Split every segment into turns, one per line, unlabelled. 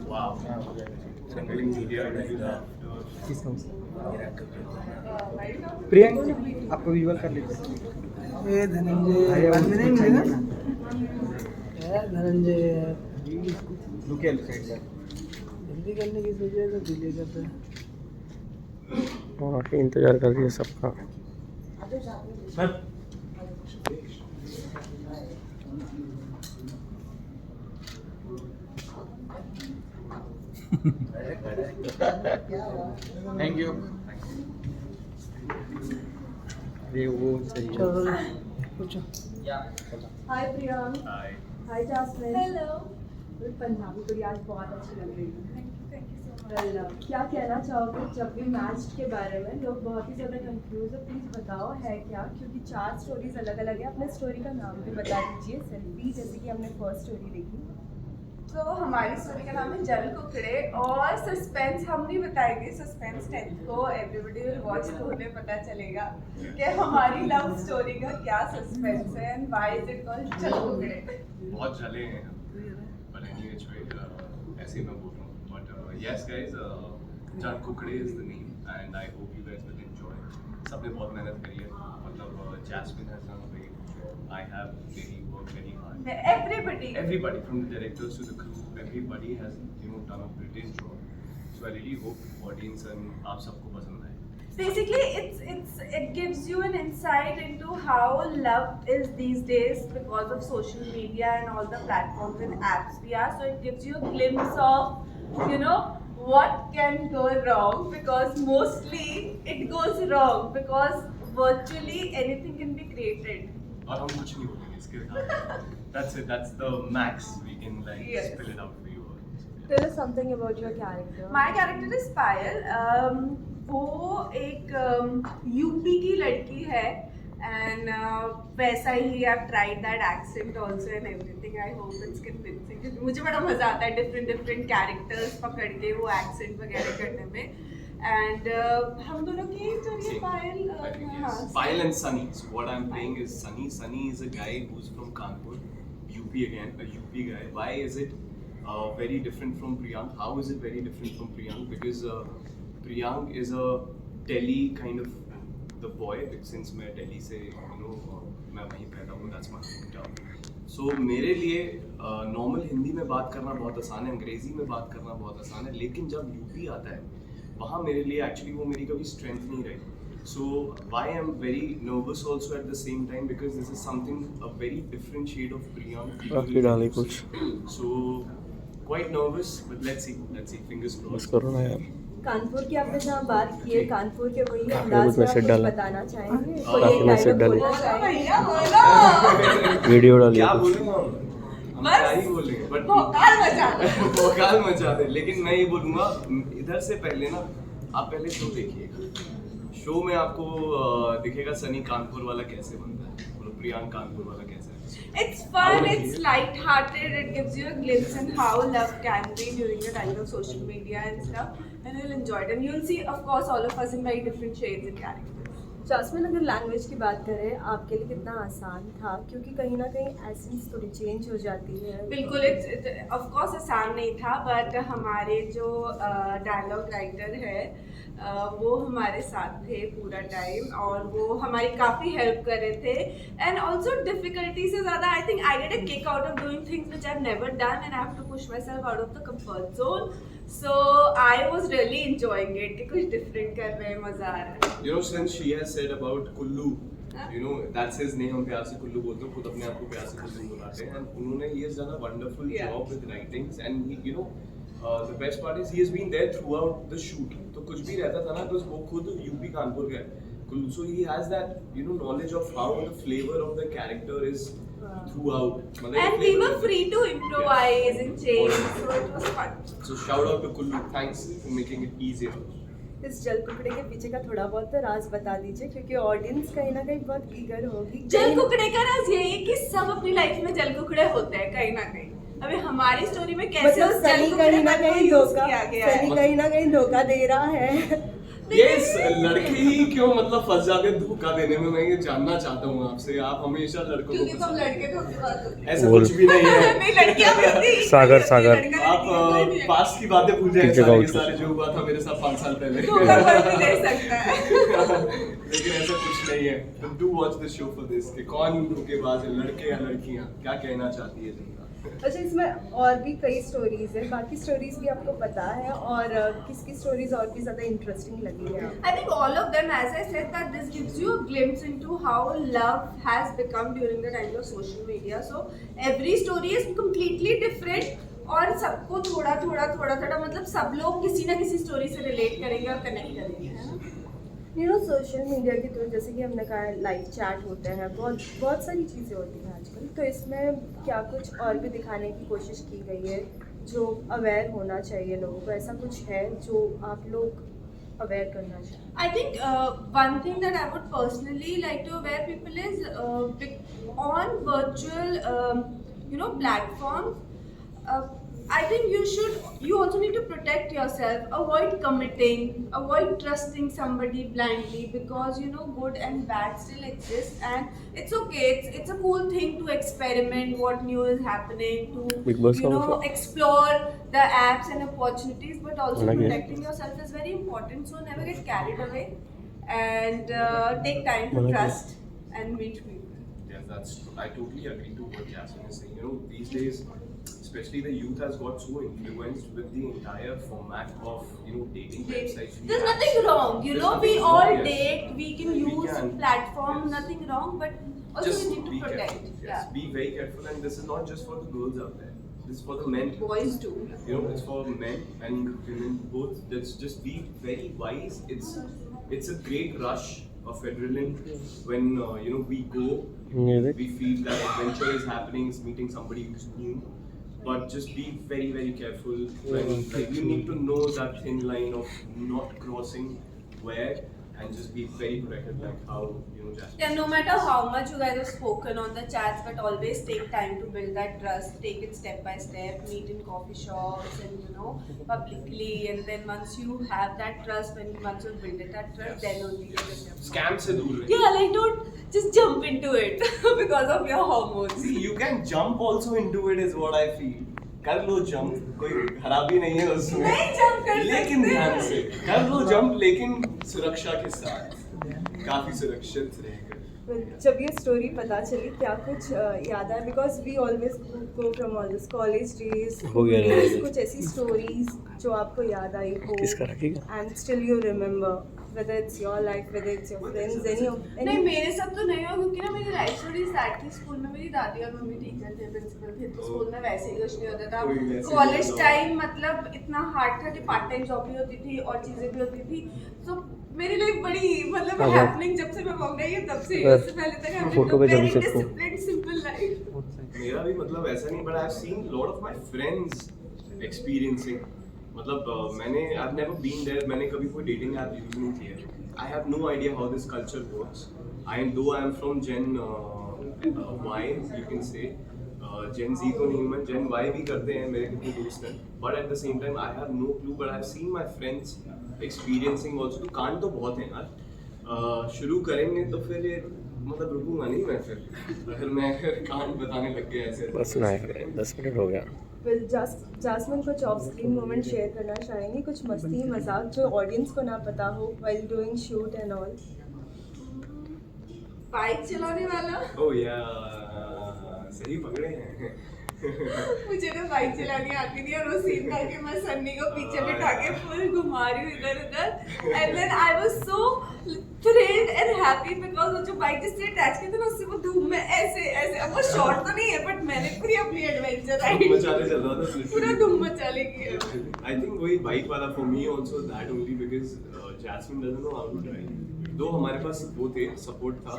Wow. Something media really loved.
Priyank आपको visual कर लेते हैं।
ये धनंजय बाद में नहीं मिलेगा। धनंजय
रुके साइड पर
जल्दी करने की सोचे तो डिले करते हैं।
और इंतजार कर रही है सबका।
Thank you. अरे वो सही है।
चलो पूछो।
हाय प्रियांक।
Hi.
हाय जास्मिन। हेलो। पंजाबी थोड़ी आज बहुत अच्छी लग रही है। क्या कहना चाहोगे जब भी मैच के बारे में? लोग बहुत ही ज़्यादा कंफ्यूज है, प्लीज़ बताओ है क्या? क्योंकि 4 स्टोरीज अलग अलग है। अपने स्टोरी का नाम भी बता दीजिए। सेल्फी जैसे कि हमने फर्स्ट स्टोरी देखी।
तो हमारी स्टोरी का नाम है जल कुकड़े और सस्पेंस हम नहीं बताएंगे। सस्पेंस 10th को एवरीबडी विल वॉच तो उन्हें पता चलेगा कि हमारी लव स्टोरी का क्या सस्पेंस है and why is it called जल कुकड़े।
बहुत जले हैं but anyway which way ऐसे ही मैं बोल रहा हूँ but yes guys जल Kukde is the name and I hope you guys will enjoy. सबने बहुत मेहनत करी है मतलब Jasmine has done very I have really worked very hard. Everybody from the directors to the crew everybody has done a brilliant job. So I really hope audience and आप सबको पसंद आए.
Basically, it gives you an insight into how love is these days because of social media and all the platforms and apps we are. So it gives you a glimpse of, what can go wrong because mostly it goes wrong because virtually anything can be created.
और हम कुछ नहीं बोलेंगे इसके साथ. That's it. That's the max we can
Yes.
spill it out for you.
Tell us something about your character.
My character is Payal. वो एक UP की लड़की है and वैसा ही I've tried that accent also and everything. I hope it's convincing. क्योंकि मुझे बड़ा मजा आता है different characters पकड़ के वो accent वगैरह करने में. And हम दोनों की स्टोरी है पायल. हाँ.
Payal and Sunny. So what I'm playing is Sunny. Sunny is a guy who's from Kanpur, UP again, a UP guy. Why is it very different from Priyank? How is it very different from Priyank? Because Priyank is a Delhi kind of the boy. Since मैं Delhi से मैं वहीं पैदा हूँ. That's my hometown. So मेरे लिए normal Hindi में बात करना बहुत आसान है, अंग्रेजी में बात करना बहुत आसान है, लेकिन जब यूपी आता है वहाँ मेरे लिए एक्चुअली वो मेरी कभी स्ट्रेंथ नहीं रही. So why I'm very nervous also at the same time because this is something a very different shade of Priyank.
काफी डाली कुछ
So quite nervous but let's see fingers
बस
crossed.
करो ना यार।
कानपुर की आपने जहाँ बात की है, कानपुर के वही
कुछ
अंदाज में आप
मैसेज
कुछ
डाला।
बताना चाहेंगे?
काफी
कोई एक
मैसेज
डायलॉग
डाले।
बोलना चाहेंगे?
भैया बोलो.
वीडियो डाली
क्या
है कुछ।
बोलूँगा हम क्या ही बोलेंगे but
भोकाल मचा दो.
भोकाल मचा दे. लेकिन मैं ये बोलूँगा इधर से पहले ना आप पहले शो देखिएगा. शो में आपको दिखेगा सनी कानपुर वाला कैसे बनता है और प्रियांक कानपुर वाला कैसे है.
It's fun, it's light-hearted, it gives you a glimpse in how love can be during the time of social media and stuff, and you'll enjoy it. And you'll see, of course, all of us in very different shades and characters.
Jasmine, अगर language की बात करें आपके लिए कितना आसान था? क्योंकि कहीं ना कहीं एसेंस थोड़ी चेंज हो जाती है।
बिल्कुल, ऑफ कोर्स आसान नहीं था, बट हमारे जो डायलॉग राइटर है वो हमारे साथ थे पूरा टाइम और वो हमारी काफ़ी हेल्प कर रहे थे. एंड ऑल्सो डिफिकल्टी से ज़्यादा I think I get a kick out of doing things which I have never done and I have to push myself out of the comfort zone. So I was really enjoying it कि कुछ different कर रहे हैं, मज़ा आ रहा है.
Since she has said about Kullu, that's his name. हम प्यार से कुल्लू बोलते हैं, खुद अपने आप को प्यार से कुल्लू बुलाते हैं. And उन्होंने he has done a wonderful job with writings and he, the best part is he has been there throughout the shoot. तो कुछ भी रहता था ना, because वो खुद यूपी कानपुर का है. So he has that knowledge of how the flavor of the character is throughout.
And we were free to improvise and change, so it was fun.
So shout out to Kullu. Thanks for making it easier.
इस जल कुकड़े के पीछे का थोड़ा बहुत तो राज बता दीजिए, क्योंकि ऑडियंस कहीं ना कहीं बहुत ईगर होगी।
जल कुकड़े का राज यही है कि सब अपनी लाइफ में जल कुकड़े होते हैं कहीं ना कहीं. अभी हमारी स्टोरी में कैसे
मतलब
उस जल
सनी
कुकड़े
कहीं ना
को
कहीं
यूज
धोखा
किया गया है.
सनी कहीं ना कहीं धोखा दे रहा है।
ये लड़के ही क्यों फंस जाते हैं धोखा देने में. मैं ये जानना चाहता हूँ आपसे. आप हमेशा लड़कों
क्योंकि
को
तुम लड़के धोखेबाज होते हैं.
ऐसा कुछ भी नहीं है.
नहीं, लड़कियां भी होती हैं.
सागर
लड़का
आप
लड़की
पास्ट की बातें पूछ रहे हैं
जगह
सारे
उठ
के सारे जो हुआ था मेरे साथ 5 साल पहले
धोखा कोई भी दे सकता है।
लेकिन ऐसा कुछ नहीं है। तो do watch the show for this कि कौन धोखेबाज है, लड़के या लड़कियां, क्या कहना चाहती है जनता।
अच्छा, इसमें और भी कई स्टोरीज है, बाकी स्टोरीज भी आपको पता है, और किसकी स्टोरीज और भी ज़्यादा इंटरेस्टिंग लगी है?
I think all of them, as I said, that this gives you a glimpse into how love has become during the time of social media. So every story is completely different और सबको थोड़ा मतलब सब लोग किसी ना किसी story से रिलेट करेंगे और कनेक्ट करेंगे, है ना?
सोशल मीडिया के थ्रू, जैसे कि हमने कहा लाइव चैट होते हैं, बहुत सारी चीज़ें होती हैं आजकल, तो इसमें क्या कुछ और भी दिखाने की कोशिश की गई है जो अवेयर होना चाहिए लोगों को? ऐसा कुछ है जो आप लोग अवेयर करना चाहिए?
I think one thing that I would personally like to aware people is on virtual platforms. I think you also need to protect yourself, avoid committing, avoid trusting somebody blindly, because good and bad still exists, and it's okay, it's a cool thing to experiment what new is happening, to explore the apps and opportunities, but also protecting yourself is very important. So never get carried away and take time to trust and meet people.
Yeah, that's true. I totally agree to what Jasmine is saying. These days, especially the youth has got so influenced with the entire format of dating websites.
There's nothing wrong, we all date, we can use platform,
yes.
Nothing wrong, but also
Just
we need to
be
protect.
careful. Yes, be very careful, and this is not just for the girls out there. This is for the men.
Boys too.
It's for men and women both. Let's just be very wise. It's a great rush of adrenaline when we go. We feel that adventure is happening, is meeting somebody who's new. But just be very, very careful. When, you need to know that thin line of not crossing where, and just be very protective, like how Jasmine.
Yeah, no matter how much you guys have spoken on the chats, but always take time to build that trust. Take it step by step. Meet in coffee shops and publicly, and then once you have that trust, once you build that trust, then only you can
Scam se dur rahiye.
Yeah, like don't just jump into it because of your hormones.
See, you can jump also into it, is what I feel. कर low jump, कोई खराबी नहीं है उसमें,
नहीं jump कर
लेकिन
सकते
ध्यान से कर लो जंप, लेकिन सुरक्षा के साथ, काफी सुरक्षित रहेगा।
जब ये स्टोरी पता चली, क्या कुछ याद आया? Because we always go from all this college days, कुछ ऐसी स्टोरीज जो आपको याद आई हो and still you remember, whether it's your life, whether it's your friends, any
नहीं, मेरे साथ तो नहीं हो, क्योंकि मेरी लाइफ स्टोरी स्टार्ट थी स्कूल में। मेरी दादी और मम्मी टीचर थे, प्रिंसिपल थे, तो स्कूल में वैसे ही कुछ नहीं होता था। कॉलेज टाइम मतलब इतना हार्ड था कि पार्ट टाइम जॉब भी होती थी और चीज़ें भी होती थी। तो मेरी लाइफ बड़ी मतलब हैपनिंग जब से मैं बॉम्बे आई तब से, उससे पहले तक वेरी डिसिप्लिन्ड सिंपल लाइफ।
मेरा भी मतलब ऐसा नहीं, but I have seen lot of my friends experiencing, मतलब I've never been there, मैंने कभी कोई डेटिंग ऐप यूज नहीं किया। I have no idea how this culture works. Though I am from Gen Y, you can say, Gen Z तो नहीं, मैं Gen Y भी करते हैं, मेरे कितने दोस्त हैं, but at the same time I have no clue, but I have seen my friends experiencing also. तो कांड तो बहुत हैं यार, शुरू करेंगे तो फिर ये मतलब रुकूंगा नहीं मैं, फिर अगर मैं कांड बताने लग गया ऐसे।
बस ना यार, 10 मिनट हो गया।
जास्मिन कुछ ऑफ स्क्रीन मोमेंट शेयर करना चाहेंगी, कुछ मस्ती मजाक जो ऑडियंस को ना पता हो while doing shoot and all?
Bike चलाने वाला?
ओह या, सही पकड़े हैं।
मुझे ना बाइक चलानी आती नहीं, और वो सीन था कि मैं सन्नी को पीछे बिठा के फुल घुमा रही हूँ इधर उधर, and then I was so thrilled and happy because वो जो बाइक जिससे अटैच किया था ना, उससे वो धूम में ऐसे ऐसे, अब वो शॉर्ट तो नहीं है बट मैंने पूरी अपनी एडवेंचर राइड
मचाने चल रहा था,
पूरा धूम मचाने की।
I think वही बाइक वाला for me also that only because Jasmine doesn't know how to drive. दो हमारे पास वो थे, सपोर्ट था,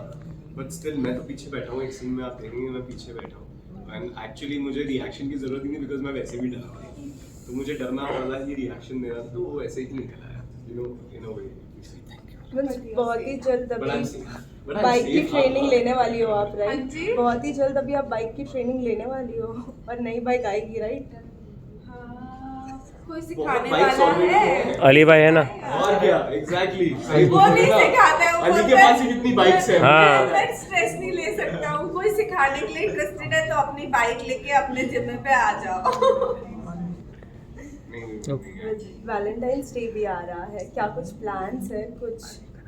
but still मैं तो पीछे बैठा हूँ, एक सीन में आप देखेंगे मैं पीछे बैठा हूँ, and actually मुझे रिएक्शन की जरूरत ही नहीं because मैं वैसे भी डर रहा था, तो मुझे डरना वाला ही रिएक्शन देना था, तो वो ऐसे ही निकल आया, in a way.
बहुत ही जल्द अभी बाइक की ट्रेनिंग लेने वाली हो आप, राइट? बहुत ही जल्द अभी आप बाइक की ट्रेनिंग लेने वाली हो और नई बाइक आएगी, राइट?
कोई सिखाने वाला है,
अली भाई है ना?
और क्या, एग्जैक्टली
वो नहीं सिखाता है,
अली के पास ही कितनी बाइक्स हैं।
हाँ।
मैं स्ट्रेस नहीं ले सकता हूँ, कोई सिखाने के लिए इंटरेस्टेड है तो अपनी बाइक लेके अपने जिम पे आ जाओ।
वैलेंटाइंस डे भी आ रहा है, क्या कुछ प्लान्स है, कुछ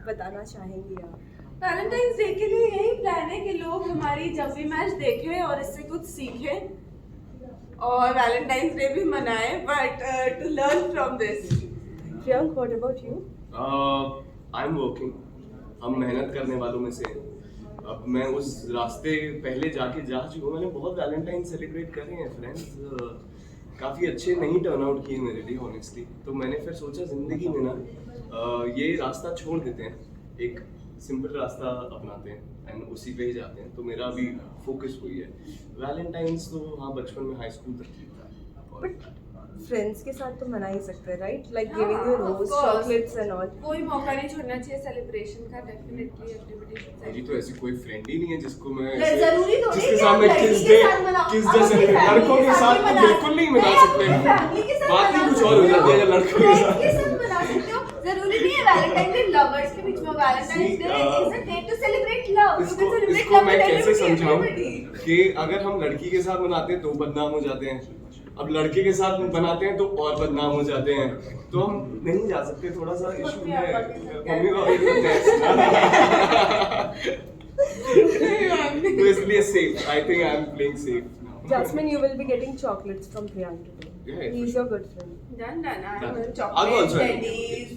बताना चाहेंगी आप?
वैलेंटाइंस डे के लिए यही प्लान है कि लोग हमारी जब भी मैच देखें और इससे कुछ सीखें और वैलेंटाइंस डे भी मनाएं, but to learn from this.
Priyank, what about you?
I am working. हम मेहनत करने वालों में से हैं. अब मैं उस रास्ते पहले जा चुका हूँ. मैंने बहुत वैलेंटाइन सेलिब्रेट करे हैं फ्रेंड्स. काफ़ी अच्छे नहीं टर्न आउट किए मेरे लिए ऑनेस्टली. तो मैंने फिर सोचा ज़िंदगी में ना ये रास्ता छोड़ देते हैं, एक सिंपल रास्ता अपनाते हैं एंड उसी पे ही जाते हैं. तो मेरा अभी फोकस वही है. वैलेंटाइंस तो हाँ बचपन में हाई स्कूल तक ही था.
बट फ्रेंड्स के साथ तो मना ही सकते हैं, राइट? लाइक
हाँ,
giving you
of
rose,
course.
Chocolates and all.
कोई मौका नहीं छोड़ना चाहिए सेलिब्रेशन का. डेफिनेटली एवरीबॉडी
मेरी तो ऐसी कोई फ्रेंड ही नहीं है जिसको मैं
जरूरी थोड़ी
जिसके
कि
साथ
आप
मैं
लड़की
किस
के
डे
साथ मनाओ.
किस
आप
डे
अपनी
सेलिब्रेट.
family
लड़कों के
के
साथ
साथ
तो
भी
बिल्कुल नहीं मना
नहीं,
सकते.
अपनी family के साथ
बात ही
मना
कुछ और हो
सकते
जाती है
हो.
लड़कों के साथ.
Friends के साथ मना सकते हो. जरूरी नहीं है वैलेंटाइन डे लवर्स के बीच में. Valentine Day is a day to celebrate love. You can celebrate
इसको
लव
मैं
विद
कैसे समझाऊं
एवरीबॉडी.
कि अगर हम लड़की के साथ मनाते हैं तो बदनाम हो जाते हैं, अब लड़के के साथ बनाते हैं तो और बदनाम हो जाते हैं. तो हम नहीं जा सकते. थोड़ा सा इशू है. मम्मी पापा भी बोलते हैं. तो इसलिए safe. I think I am playing safe.
Jasmine, you will be getting chocolates from Priyank today.
Yeah,
He's your good friend.
Done done.
Done.
Chocolate,
I'll also have it.
Teddies,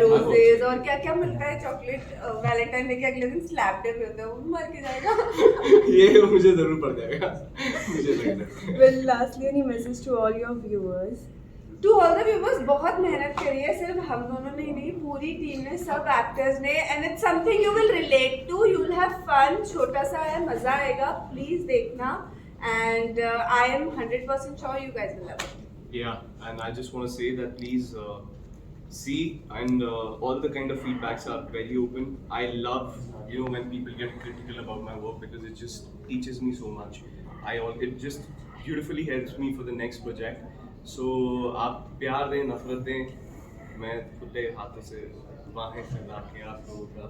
roses और क्या क्या मिलता है chocolate. Valentine day के अगले दिन slab day भी होता है. वो मर के जाएगा.
ये मुझे जरूर पड़ जाएगा. मुझे लगता है.
Well, lastly, any message to all your viewers?
To all the viewers, बहुत मेहनत करी है. सिर्फ हम दोनों ने नहीं, पूरी टीम ने, सब एक्टर्स ने. And it's something you will relate to. You will have fun. छोटा सा है, मजा आएगा. प्लीज देखना. And I am 100% sure you guys will love it.
Yeah, and I just want to say that please see and all the kind of feedbacks are very open. I love when people get critical about my work because it just teaches me so much. It just beautifully helps me for the next project. So आप प्यार दें, नफरत दें, मैं खुले हाथों से बाहें फैला के आप लोगों का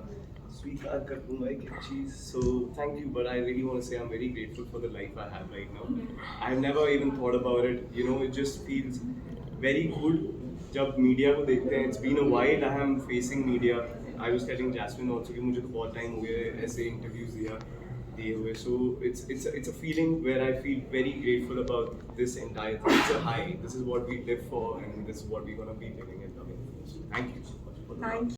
स्वीकार कर दूंगा एक चीज़. So thank you, but I really want to say I'm very grateful for the life I have right now. I've never even thought about it. It just feels very good जब मीडिया को देखते हैं. It's been a while I am facing media. I was telling Jasmine also कि मुझे तो बहुत time हो गया है ऐसे इंटरव्यूज दिए हुए. So it's a feeling where I feel very grateful about this entire thing. It's a high. This is what we live for and this is what we're gonna be living and loving. So thank you so much for the love.
Thank you.